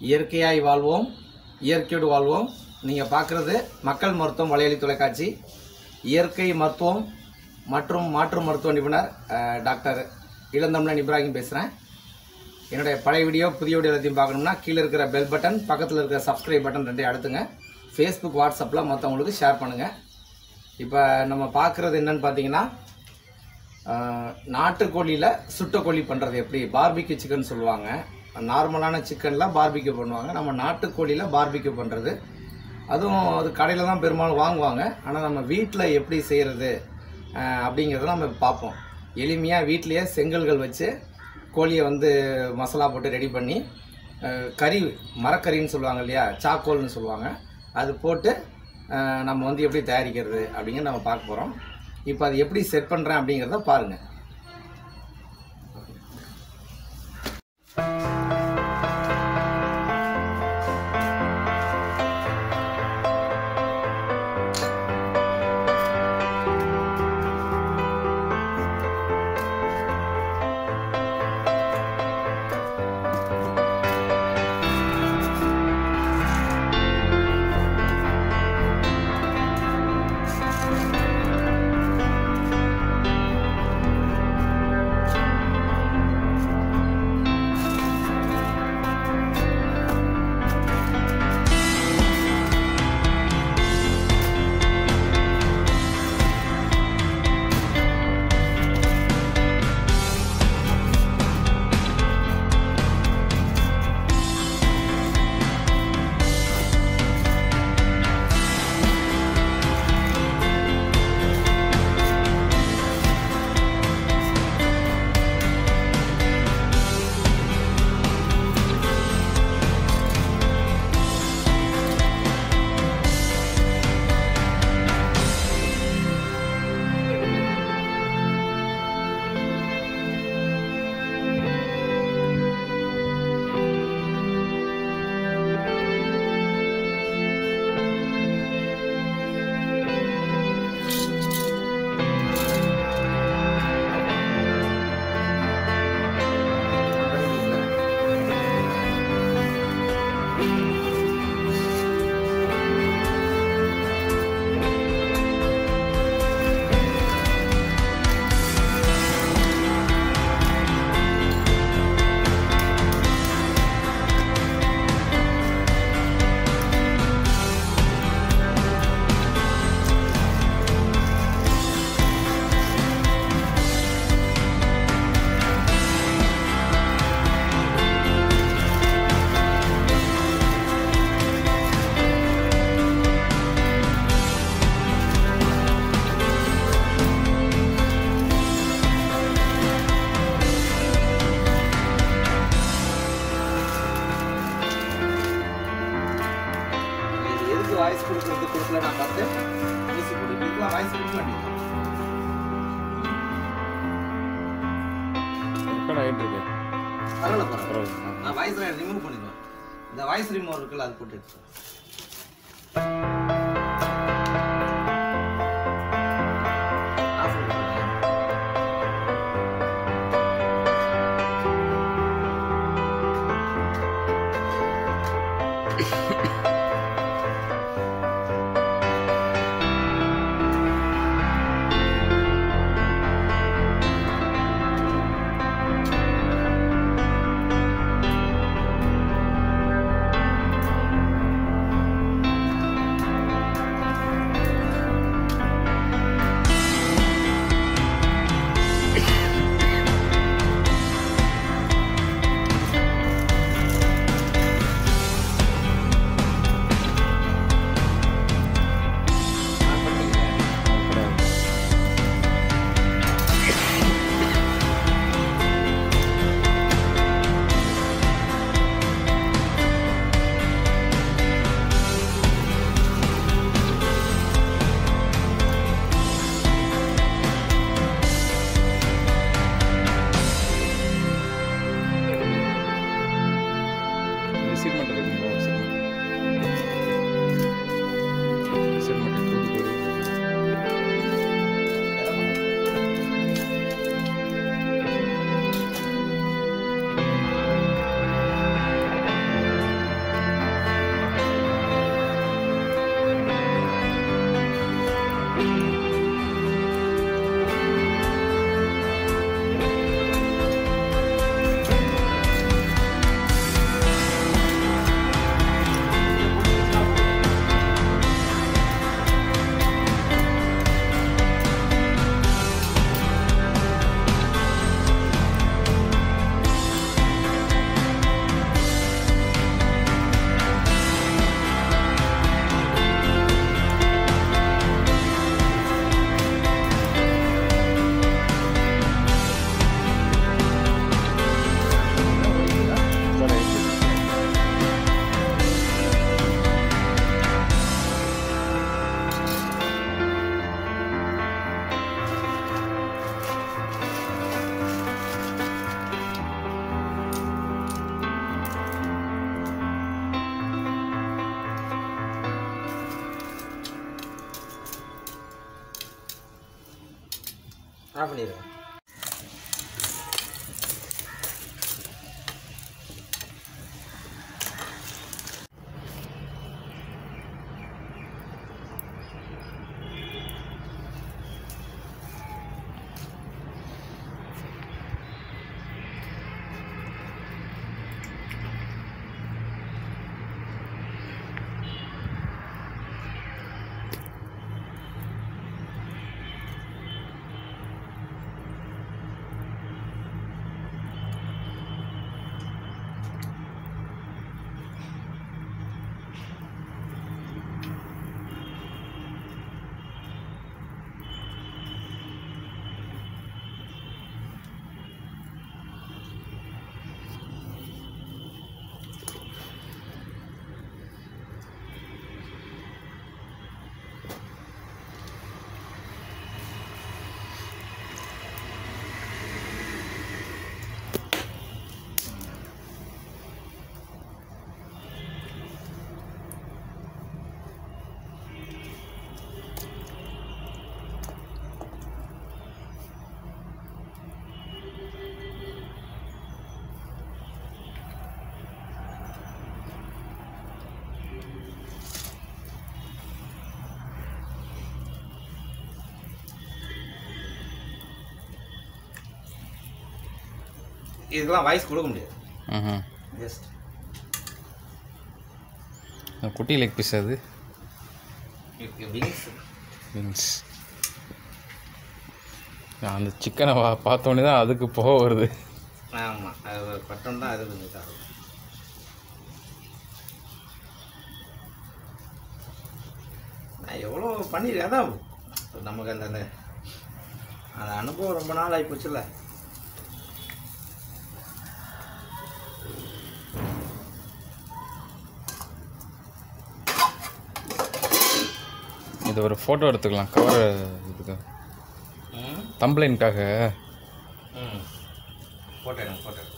இயற்கையாய் வாழ்வோம், இயற்கையோடு வாழ்வோம். நீங்கள் பார்க்குறது மக்கள் மருத்துவம் வலையொலி தொலைக்காட்சி. இயற்கை மருத்துவம் மற்றும் மாற்று மருத்துவ நிபுணர் டாக்டர் இளந்தமிழன் இப்ராஹிம் பேசுகிறேன். என்னுடைய பழைய வீடியோ புதிய வீடியோ எல்லாத்தையும் பார்க்கணும்னா கீழே இருக்கிற பெல் பட்டன், பக்கத்தில் இருக்கிற சப்ஸ்கிரைப் பட்டன் ரெண்டையும் அடுத்துங்க. ஃபேஸ்புக், வாட்ஸ்அப்பில் மற்றவங்களுக்கு ஷேர் பண்ணுங்கள். இப்போ நம்ம பார்க்குறது என்னன்னு பார்த்தீங்கன்னா, நாட்டுக்கோழியில் சுட்டக்கோழி பண்ணுறது எப்படி, பார்பிக்யூ சிக்கன் சொல்லுவாங்க. நார்மலான சிக்கனில் பார்பிக்யூ பண்ணுவாங்க. நம்ம நாட்டுக்கோழியில் பார்பிக்யூ பண்ணுறது, அதுவும் அது கடையில் தான் பெரும்பாலும் வாங்குவாங்க. ஆனால் நம்ம வீட்டில் எப்படி செய்கிறது அப்படிங்கிறத நம்ம பார்ப்போம். எளிமையாக வீட்டிலையே செங்கல்கள் வச்சு கோழியை மசாலா போட்டு ரெடி பண்ணி, கறி மரக்கறின்னு சொல்லுவாங்க இல்லையா, சாக்கோல்னு சொல்லுவாங்க, அது போட்டு நம்ம எப்படி தயாரிக்கிறது அப்படிங்கிறத நம்ம பார்க்க போகிறோம். இப்போ அது எப்படி செட் பண்ணுறேன் அப்படிங்கிறத பாருங்கள். வாய்ஸ் கொடுக்கல நான் பார்த்து மியூசிக் கொடுக்கலாம். வாய்ஸ் கொடுக்க மாட்டேன். பரவாயில்ல, நான் வாய்ஸ் ரிமூவ் பண்ணிடுவேன். இந்த வாய்ஸ் ரிமூவ் இருக்குல்ல, அது போட்டு ஆஃப் பண்ணிடுங்க. இதுக்கெல்லாம் வாய்ஸ் கொடுக்க முடியாது. ஜஸ்ட் குட்டி லெக் பீஸ் அது விங்ஸ். அந்த சிக்கனை பார்த்தோன்னே தான் அதுக்கு போக வருது. ஆமாம், அது பட்டம் தான் அது கொஞ்சம் இதாகும். நான் எவ்வளோ பண்ணிடுறேன். அதான் நமக்கு அந்த அந்த அனுபவம் ரொம்ப நாள் ஆகி போச்சுல்ல. இது ஒரு ஃபோட்டோ எடுத்துக்கலாம் கவர் இதுக்கு தம்ப்ளைனுக்காக. ஃபோட்டோ எடுங்க, ஃபோட்டோ எடுங்க.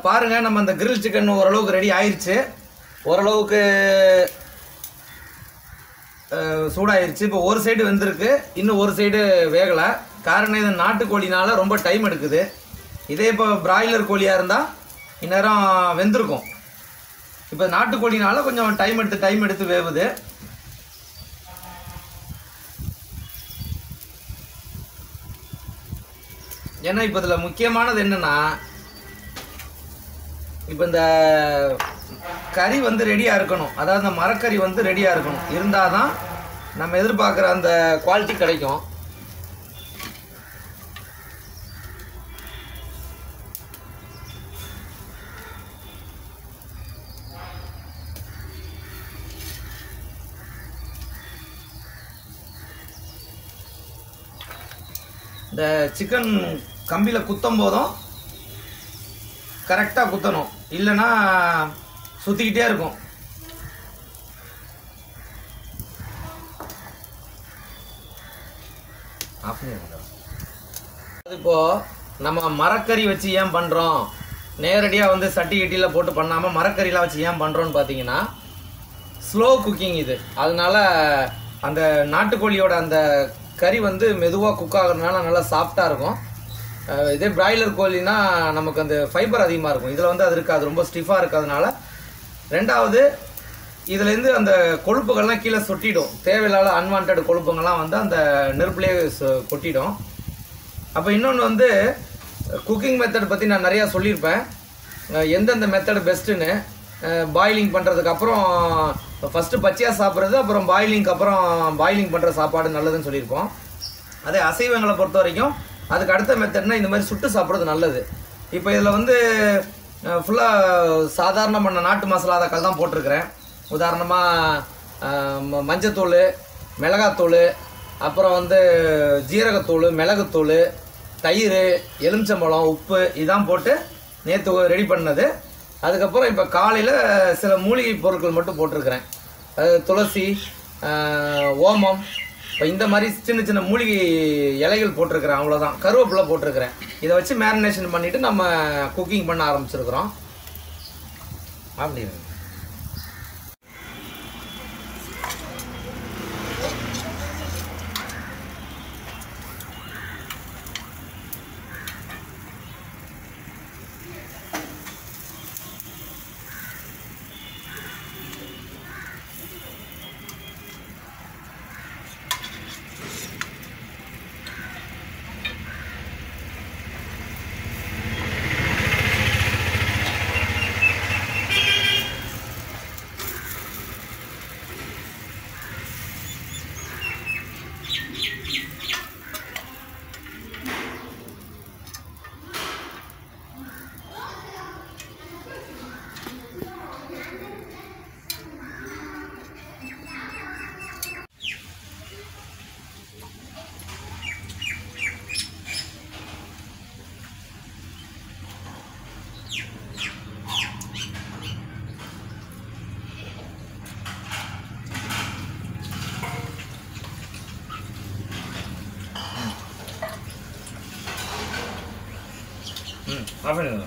பாருங்க, நம்ம அந்த கிரில் சிக்கன் ஓரளவுக்கு ரெடி ஆயிருச்சு. ஓரளவுக்கு சூடாயிருச்சு. இப்போ ஒரு சைடு வெந்திருக்கு, இன்னும் ஒரு சைடு வேகலை. காரணம் இது நாட்டுக்கோழினால ரொம்ப டைம் எடுக்குது. இதே இப்போ பிராய்லர் கோழியாக இருந்தால் இந்நேரம் வெந்திருக்கும். இப்போ நாட்டுக்கோழினால கொஞ்சம் டைம் எடுத்து வேவுது. ஏன்னா இப்போ இதில் முக்கியமானது என்னென்னா, இப்போ இந்த கறி வந்து ரெடியாக இருக்கணும். அதாவது இந்த மரக்கறி வந்து ரெடியாக இருக்கணும். இருந்தால் தான் நம்ம எதிர்பார்க்குற அந்த குவாலிட்டி கிடைக்கும். இந்த சிக்கன் கம்பியில் குத்தும் போதும் கரெக்டாக குத்தணும், இல்லைன்னா சுற்றிக்கிட்டே இருக்கும். இப்போது நம்ம மரக்கறி வச்சு ஏன் பண்ணுறோம், நேரடியாக வந்து சட்டி கட்டியில் போட்டு பண்ணாமல் மரக்கறிலாம் வச்சு ஏன் பண்ணுறோன்னு பார்த்தீங்கன்னா, ஸ்லோ குக்கிங் இது. அதனால அந்த நாட்டுக்கோழியோட அந்த கறி வந்து மெதுவாக குக் ஆகுறதுனால நல்லா சாஃப்டாக இருக்கும். இதே பிராய்லர் கோழினா நமக்கு அந்த ஃபைபர் அதிகமாக இருக்கும். இதில் வந்து அது இருக்காது, ரொம்ப ஸ்டிஃபாக இருக்கிறதுனால. ரெண்டாவது, இதுலேருந்து அந்த கொழுப்புகள்லாம் கீழே சொட்டிடும். தேவையில்லாத அன்வான்ட் கொழுப்புங்கள்லாம் வந்து அந்த நெருப்புலேயே கொட்டிடும். அப்போ இன்னொன்று வந்து குக்கிங் மெத்தட் பற்றி நான் நிறையா சொல்லியிருப்பேன், எந்தெந்த மெத்தடு பெஸ்ட்டுன்னு. பாயிலிங் பண்ணுறதுக்கு அப்புறம் ஃபஸ்ட்டு பச்சையாக சாப்பிட்றது, அப்புறம் பாயிலிங்க்கு அப்புறம் பாயிலிங் பண்ணுற சாப்பாடு நல்லதுன்னு சொல்லியிருப்போம். அதே அசைவங்களை பொறுத்த வரைக்கும் அதுக்கு அடுத்த மெத்தட்னா இந்த மாதிரி சுட்டு சாப்பிட்றது நல்லது. இப்போ இதில் வந்து ஃபுல்லாக சாதாரண பண்ண நாட்டு மசாலாக்கள் தான் போட்டிருக்கிறேன். உதாரணமாக மஞ்சத்தூள், மிளகாத்தூள், அப்புறம் வந்து ஜீரகத்தூள், மிளகுத்தூள், தயிர், எலுமிச்சம்பழம், உப்பு இதான் போட்டு நேற்று ரெடி பண்ணது. அதுக்கப்புறம் இப்போ காலையில் சில மூலிகை பொருட்கள் மட்டும் போட்டிருக்கிறேன். துளசி, ஓமம், இப்போ இந்த மாதிரி சின்ன சின்ன மூலிகை இலைகள் போட்டிருக்கிறேன், அவ்வளோதான். கருவேப்பிலை போட்டிருக்கிறேன். இதை வச்சு மேரினேஷன் பண்ணிவிட்டு நம்ம குக்கிங் பண்ண ஆரம்பிச்சிருக்கிறோம். அப்படி அப்படிங்க.